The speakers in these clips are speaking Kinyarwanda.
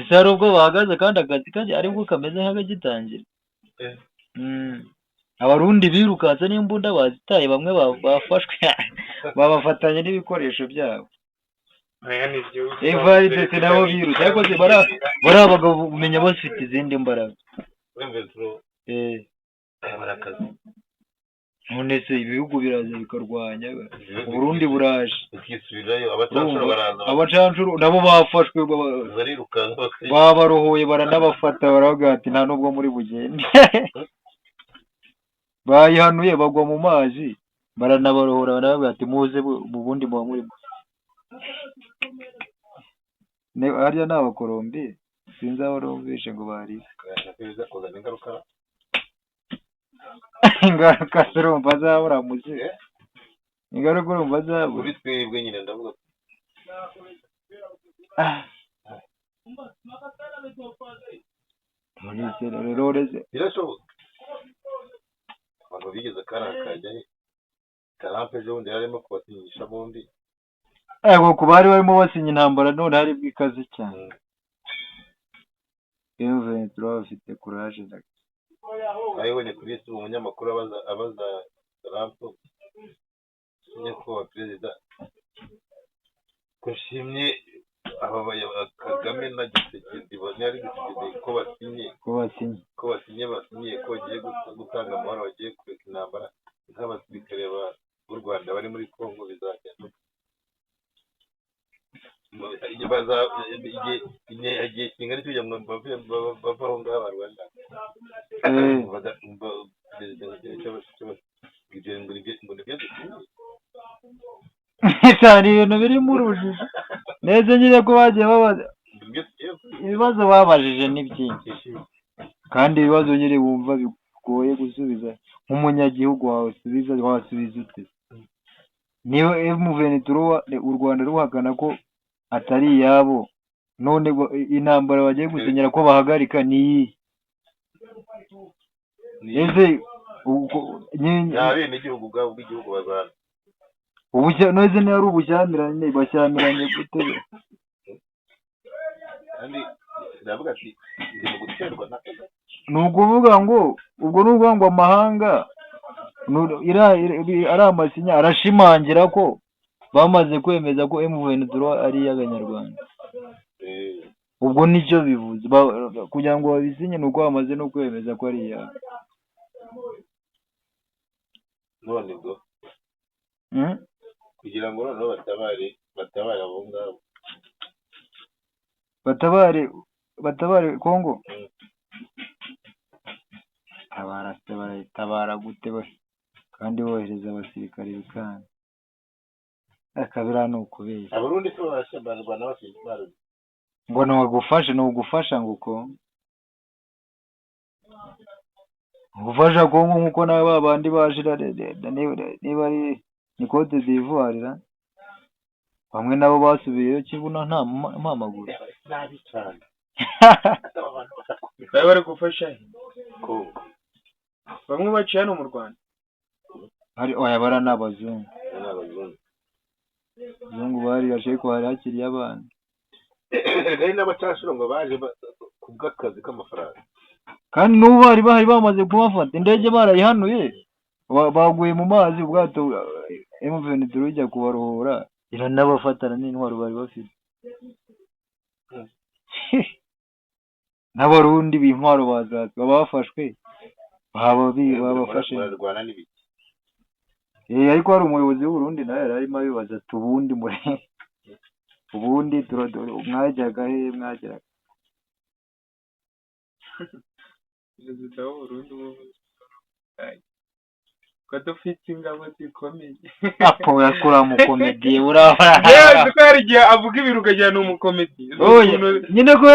hari ubwo bahagaze kandi akazi kaje aribwo kameze nk'agagitangira. Abarundi birukanse n'imbunda bazitaye, bamwe bafashwe babafatanye n'ibikoresho byabo. FARDC nabo birutse ariko bari abagabo umenya bafite izindi mbaraga. None se ibihugu biraza bikarwanya, Burundi buraje abacancuro nabo bafashwe babarohoye baranabafata baravuga ati nta nubwo muri bugende. Bayihanuye bagwa mu mazi baranabarohora baravuga ati muze mu bundi muba muri harya ni abakolombi sinzi aho rumvishe ngo bari ingaruka urumva azabura muzi ingaruka urumva azabura kuri twebwe nyine ndavuga birashoboka abantu bigeze karakajya karampe ejo bundi yarimo kubasinyisha bundi ku bari barimo basinya intambara none hari bw'ikaze cyane. M23 bafite courage ayibonye kuri isi umunyamakuru abaza Trump nyakubahwa perezida kushimye aba Kagame na Gisekedi bari Gisekedi ko basinye ko bagiye gutanga amahoro, bagiye kureka intambara nk'abasirikare b'u Rwanda bari muri Congo bizagenda igihe kingana cy'ujya mu bava aho ngaho Rwanda cyane ibintu biri mu rujijo neza nyine ko bagiye babaza ibibazo babajije ni byinshi kandi ibibazo nyine wumva bigoye gusubiza nk'umunyagihugu wasubiza ute? Niyo M23 u Rwanda ruhakana ko atari iyabo, none intambara bagiye gusinyira ko bahagarika ni ese bene igihugu ubwabo bw'igihugu bazana noze niyo ari ubushyamirane bashyamiranye gute? kandi ndavuga ati ndi mu guterwa na Kagame, ni ukuvuga ngo ubwo ni ukuvuga ngo amahanga ari amasinya arashimangira ko bamaze kwemeza ko M23 ari iy'Abanyarwanda. Ubwo nicyo bivuze kugira ngo babisinye ni uko bamaze no kwemeza ko ari iyabo. none ubwo kugira ngo noneho batabare abo ngabo batabare Congo. Tabara gute kandi bohereza abasirikare bikanga akabira ni ukubeshya. Abarundi ko barashyamirwa n'abasirikare ngo ni ugufasha ngo uko gufasha Congo nk'uko nawe babandi bajira niba ari ni Cote d'Ivoire bamwe nabo basubiyeyo kibuna nta mpamaguru nabi cyane bari gufasha Congo bamwe baciye hano mu Rwanda hari bara n'abazungu bari yaje ko hari hakiriye abana kandi n'abacashuro ngo baje kubw'akazi k'amafaranga kandi n'ubu bari bamaze kubafata indege barayihanuye baguye mu mazi ubwato M23 ijya kubarohora iranabafatana n'intwaro bari bafite n'abarundi b'intwaro bazatwa bafashwe babafashe ariko hari umuyobozi w'Uburundi nawe yari arimo abibaza ati ubundi mwajyaga he mwageraga perezida w'Uburundi ko dufite ingabo zikomeye apo yakura mu komedi urabara ko hari igihe avuga ibintu ukagira ni umukomedi nyine ko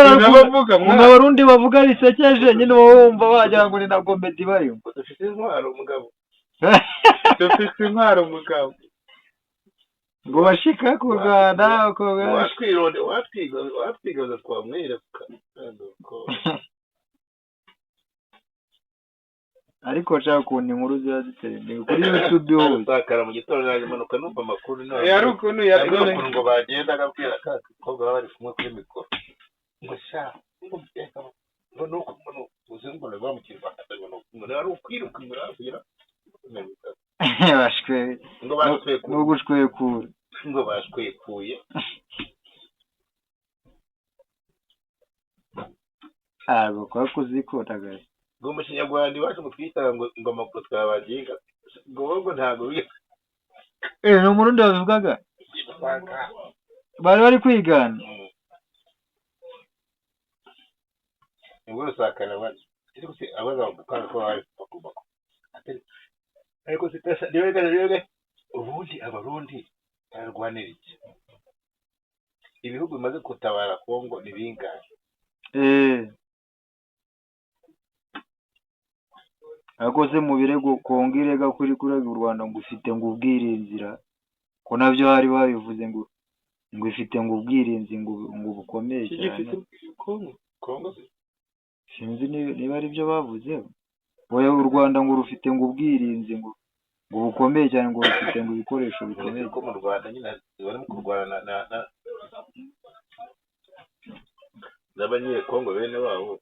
Abarundi bavuga bisekeje nyine wowe wumva wagira ngo ni na komedi barimo dufite intwaro umugabo ngo bashika ku Rwanda watwigaza twamwereka ariko nshaka ukuntu inkuru ziba zitereye kuri YouTube hose sakara mu gitondo naje manuka numva amakuru yari ukuntu ngo bagenda agabwira ko bari kumwe kuri mikoro ngo sha ngo mbega ngo nuko umuntu uzungu na mu Kinyarwanda ngo ari ukwiruka ngo kugira bashwe ngo bashwekuye no gushwekura ngo bashwekuye kwa kuzikora guys ngo mu Kinyarwanda iwacu mu twita ngo amakuru twabaginga ngo ntago no murundi bavugaga bari kwigana ngo rusakana bari se abaza gukora ko hari bakubako ariko se pesa rero ubundi abarundi barwanira iki ibihugu bimaze kutabara Kongo ni bingahe akoze mu birego Kongo irega kuri kurega u Rwanda ngo ufite ngo ubwirinzira ko navyo hari babivuze ngo ifite ngo ubwirinzi ngo bukomeye cyane Kongo sinzi niba ari byo bavuze oya u Rwanda ngo rufite ngo ubwirinzi ngo bukomeye cyane ngo rufite ngo ibikoresho bikomeye ko mu Rwanda nyine barimo kurwana n'abanye Kongo bene wabo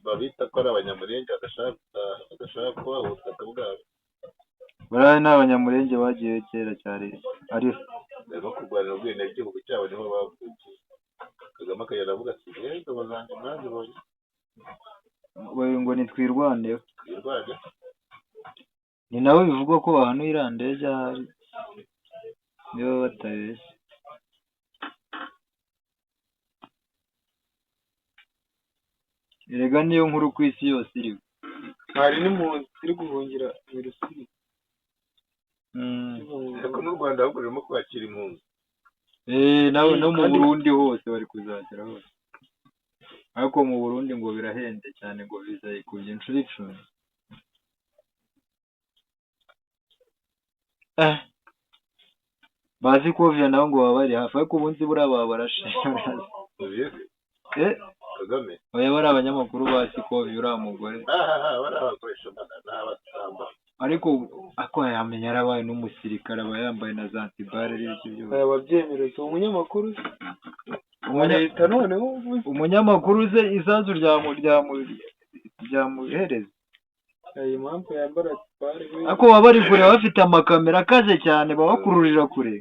babita ko ari abanyamurenge bagashaka kubaho ubutaka bwabo baraye n'abanyamurenge bagiye kera cyane ari barimo kurwanira ubwene bw'igihugu cyabo niho bavukiye Kagame akagenda avuga ati ngo bazanje mwanze bonye ngo nitwirwaneho ni nawe bivugwa ko ahantu irandege hari niba batabeshye erega niyo nkuru ku isi yose iriho hari n'impunzi ziri guhungira mu Rusizi ariko n'u Rwanda ahubwo rurimo kwakira impunzi nawe no mu Burundi hose bari kuzagera hose ariko mu Burundi ngo birahende cyane ngo bizaye ku inshuro 10 bazi ko vya naho ngo babari hafi ariko ubunzi buraba barashe Kagame oya bari abanyamakuru basi ko uriya mugore barabakoresha n'abasamba ariko ako yamenya yarabaye n'umusirikare aba yambaye na Zanzibar n'ibyo byose ababyemereza umunyamakuru leta noneho umunyamakuru ze isazu ryamuhereza iyi mpamvu yambara Zanzibar ako baba bari kure bafite amakamera akaze cyane babakururira kure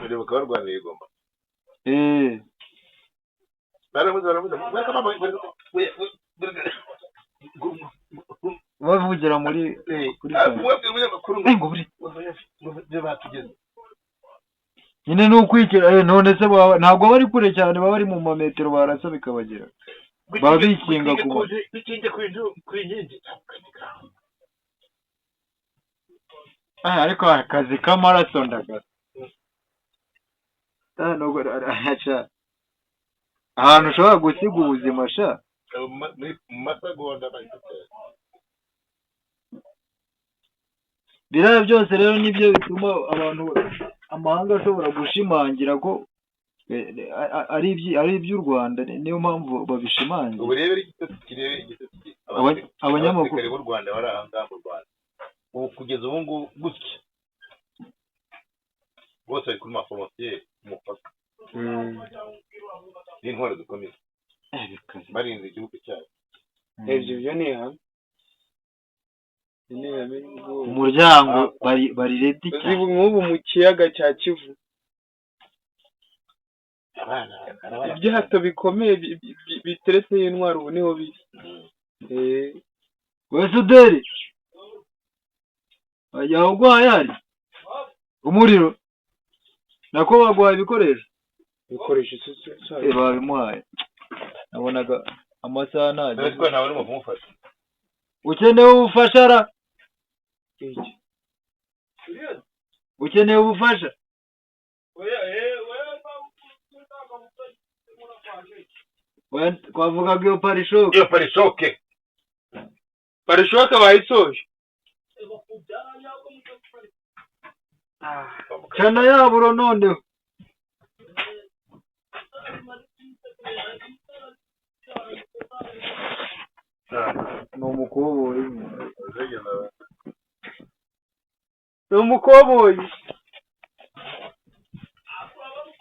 reba barwanira igoma bavugira muri nyine ni ukwikira none se ntabwo bari kure cyane baba bari mu mametero barasa bikabagera baba bikinga ku nkingi ariko akazi k'amaraso ndagaza ahantu ushobora gusiga ubuzima sha mu masegonda biriya byose rero nibyo bituma abantu amahanga ashobora gushimangira ko ari iby'u Rwanda niyo mpamvu babishimangira ubu rero abanyamakuru b'u Rwanda bari aha ngaha mu Rwanda ubu kugeza ubu ngubu gutya bose bari kuri maforomasiye umupaka n'intwaro zikomeye barinze igihugu cyabo ibyo ni hamwe umuryango bari redi cyane nk'ubu mu kiyaga cya Kivu ibyato bikomeye biteretseho intwaro ubu niho biri Wesuderi ajya ugwaye hari umuriro nako bagwaye ibikoresho babimuhaye nabonaga amasaha ntajya ntawe urimo kumufasha ukeneye ubufasha ra ukeneye ubufasha twavugaga iyo parishoke bayisoje cana yaburo noneho ni umukoboyi ni umukoboyi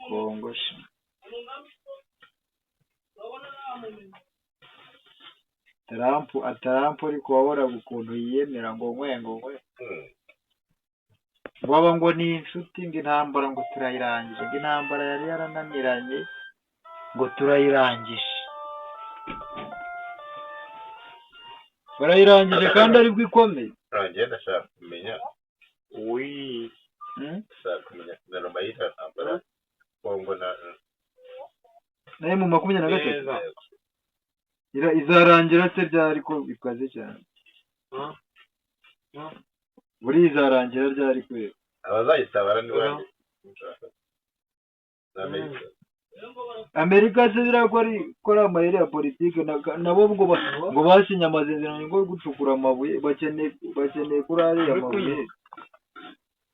kongosha Trump ariko wabonaga ukuntu yiyemera ngo nkwe waba ngo ni inshuti ngo intambara ngo turayirangije ngo intambara yari yarananiranye ngo turayirangije barayirangije kandi aribwo ikomeye. Ngiye ndashaka kumenya ndashaka kumenya sinaroma y'iriya ntambara Kongo nayo mu 23 izarangira se ryari ko bikaze cyane buri izarangira ryari kwera abazayitabara ni bande Amerika se birakora amayeri ya politike nabo ngo basinye amasezerano ngo gucukura amabuye bakeneye kuri ariya mabuye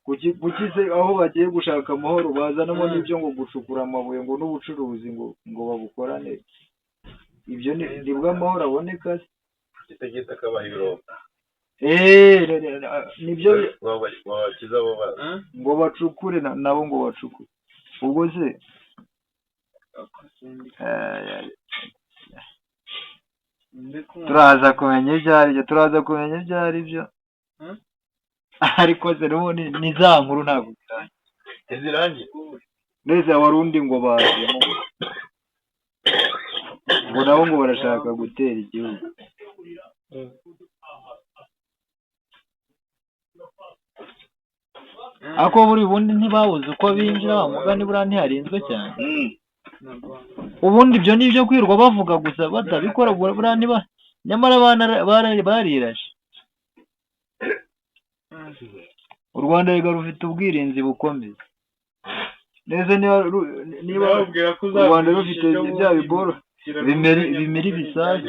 kuki se aho bagiye gushaka amahoro bazanamo n'ibyo ngo gucukura amabuye ngo n'ubucuruzi ngo babukorane ibyo nibwo amahoro aboneka se kitagita kabaye Europa nibyo babakiza bo ngo bacukure nabo ngo bacukure ubwo se turaza kumenya ibyo ari byo ariko se n'ubundi ni za nkuru ntabwo zirangiye neza abarundi ngo bazemo ngo nabo ngo barashaka gutera igihugu ako buri bundi ntibabuze uko binjira mugani buriya ntiharinzwe cyane ubundi ibyo ni ibyo kwirwa bavuga gusa batabikora buriya niba nyamara barirashe u Rwanda rufite ubwirinzi bukomeye neza niba u Rwanda rufite bya biboro bimera ibisasu